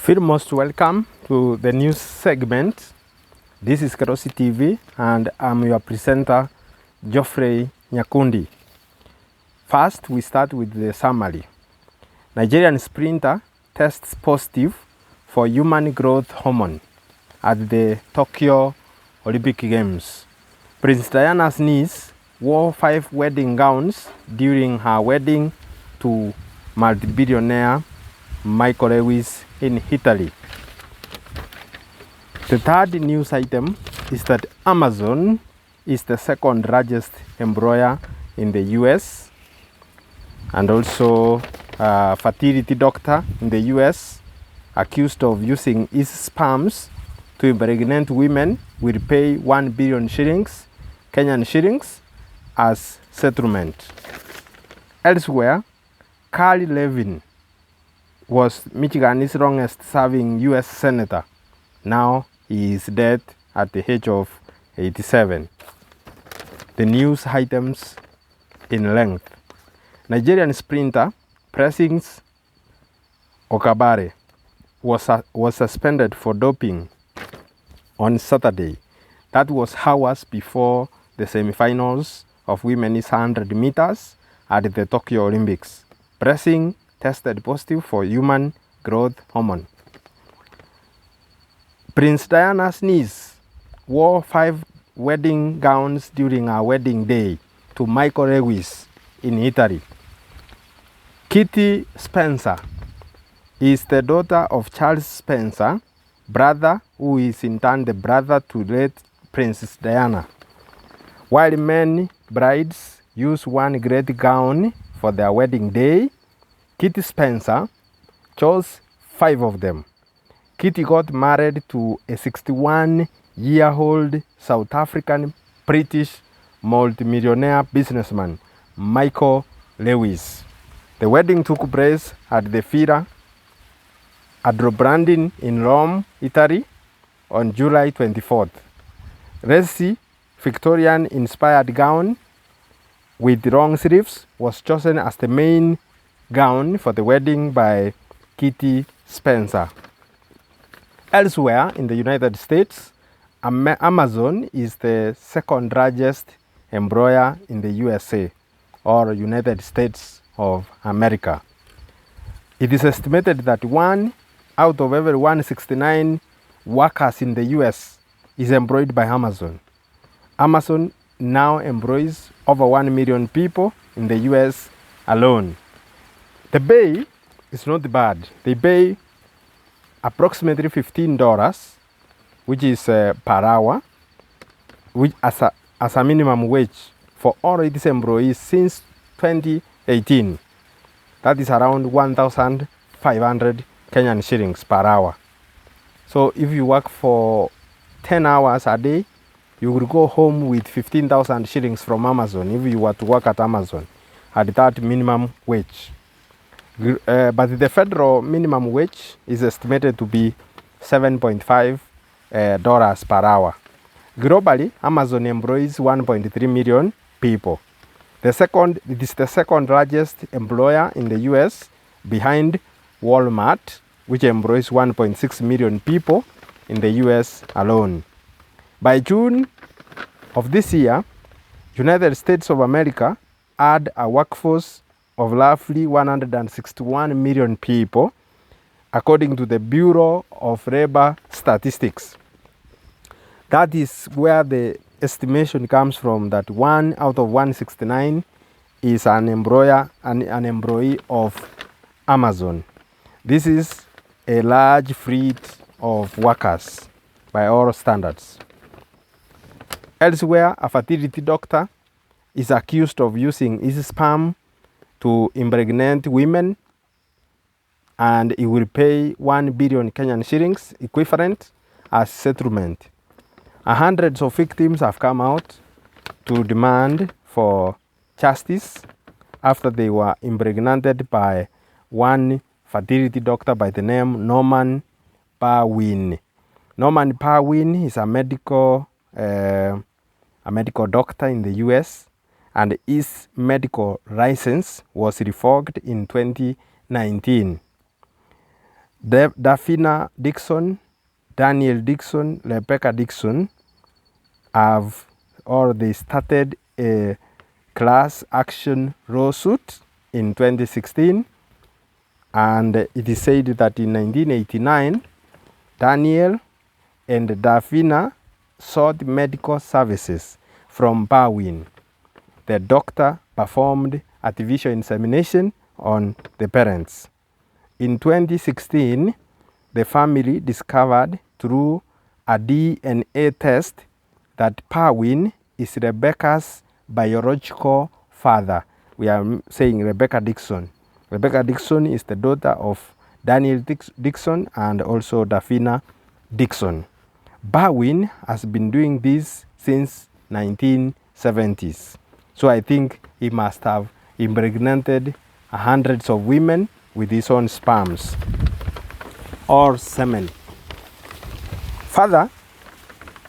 Feel most welcome to the news segment. This is Kerosi TV and I'm your presenter, Geoffrey Nyakundi. First, we start with the summary. Nigerian sprinter tests positive for human growth hormone at the Tokyo Olympic Games. Prince Diana's niece wore 5 wedding gowns during her wedding to multi-billionaire Michael Lewis in Italy. The third news item is that Amazon is the second largest employer in the US, and also Fertility Doctor in the US, accused of using his sperms to impregnate women, will pay 1 billion shillings, Kenyan shillings, as settlement. Elsewhere, Carl Levin was Michigan's longest serving US senator. Now he is dead at the age of 87. The news items in length. Nigerian sprinter Pressings Okabare was suspended for doping on Saturday. That was hours before the semifinals of women's 100 meters at the Tokyo Olympics. Pressing tested positive for human growth hormone. Prince Diana's niece wore 5 wedding gowns during her wedding day to Michael Lewis in Italy. Kitty Spencer is the daughter of Charles Spencer, brother who is in turn the brother to late Princess Diana. While many brides use one great gown for their wedding day, Kitty Spencer chose 5 of them. Kitty got married to a 61-year-old South African British multimillionaire businessman, Michael Lewis. The wedding took place at the Villa Adrobrandin in Rome, Italy, on July 24th. Resi Victorian-inspired gown with long sleeves was chosen as the main gown for the wedding by Kitty Spencer. Elsewhere in the United States, Amazon is the second largest employer in the USA, or United States of America. It is estimated that 1 out of every 169 workers in the US is employed by Amazon. Amazon now employs over 1 million people in the US alone. The pay is not bad. They pay approximately $15, which is per hour, which as a minimum wage for all its employees since 2018. That is around 1,500 Kenyan shillings per hour. So if you work for 10 hours a day, you will go home with 15,000 shillings from Amazon if you were to work at Amazon at that minimum wage. But the federal minimum wage is estimated to be $7.5 per hour. Globally, Amazon employs 1.3 million people. It is the second largest employer in the US, behind Walmart, which employs 1.6 million people in the US alone. By June of this year, United States of America had a workforce of roughly 161 million people, according to the Bureau of Labor Statistics. That is where the estimation comes from, that 1 out of 169 is an employee of Amazon. This is a large fleet of workers by all standards. Elsewhere, a fertility doctor is accused of using his sperm to impregnate women, and he will pay 1 billion Kenyan shillings equivalent as settlement. Hundreds of victims have come out to demand for justice after they were impregnated by one fertility doctor by the name Norman Parwin. Norman Parwin is a medical doctor in the US, and his medical license was revoked in 2019. Daphina Dixon, Daniel Dixon, Rebecca Dixon they started a class action lawsuit in 2016, and it is said that in 1989, Daniel and Daphina sought medical services from Barwin. The doctor performed artificial insemination on the parents. In 2016, the family discovered through a DNA test that Barwin is Rebecca's biological father. We are saying Rebecca Dixon. Rebecca Dixon is the daughter of Daniel Dixon and also Daphina Dixon. Barwin has been doing this since 1970s. So I think he must have impregnated hundreds of women with his own sperms or semen. Further,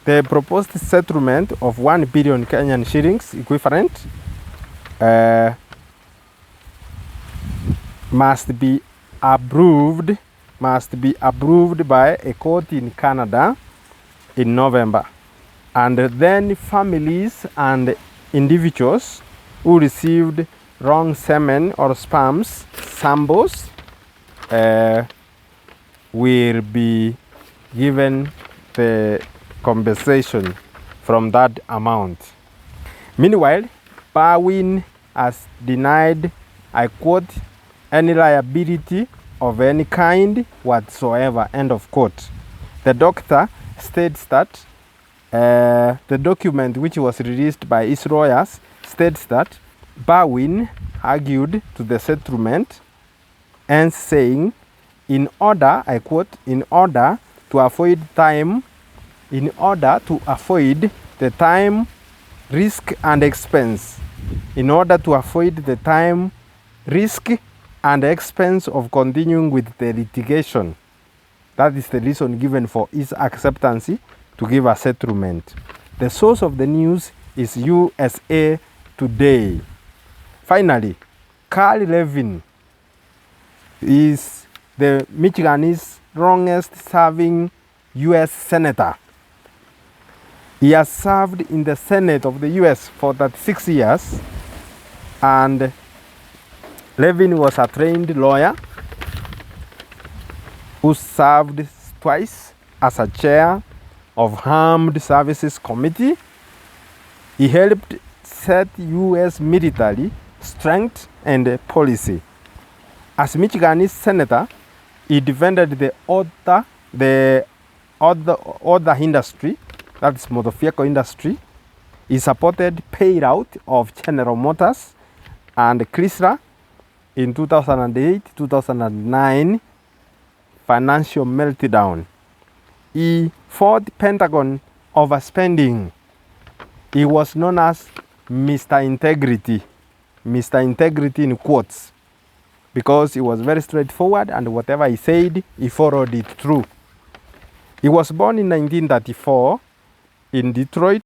the proposed settlement of 1 billion Kenyan shillings equivalent must be approved by a court in Canada in November. And then families and individuals who received wrong semen or sperms samples will be given the compensation from that amount. Meanwhile, Barwin has denied, I quote, any liability of any kind whatsoever, end of quote. The doctor states that the document which was released by his lawyers states that Barwin argued to the settlement and saying, in order, I quote, in order to avoid the time, risk and expense, in order to avoid the time, risk and expense of continuing with the litigation. That is the reason given for his acceptance to give a settlement. The source of the news is USA Today. Finally, Carl Levin is the Michigan's longest serving U.S. Senator. He has served in the Senate of the U.S. for 36 years, and Levin was a trained lawyer who served twice as a chair of Armed Services Committee. He helped set U.S. military strength and policy. As Michigan's senator, he defended the other industry, that's motor vehicle industry. He supported payout of General Motors and Chrysler in 2008-2009 financial meltdown. He fought Pentagon overspending. He was known as Mr. Integrity in quotes, because he was very straightforward and whatever he said, he followed it through. He was born in 1934 in Detroit,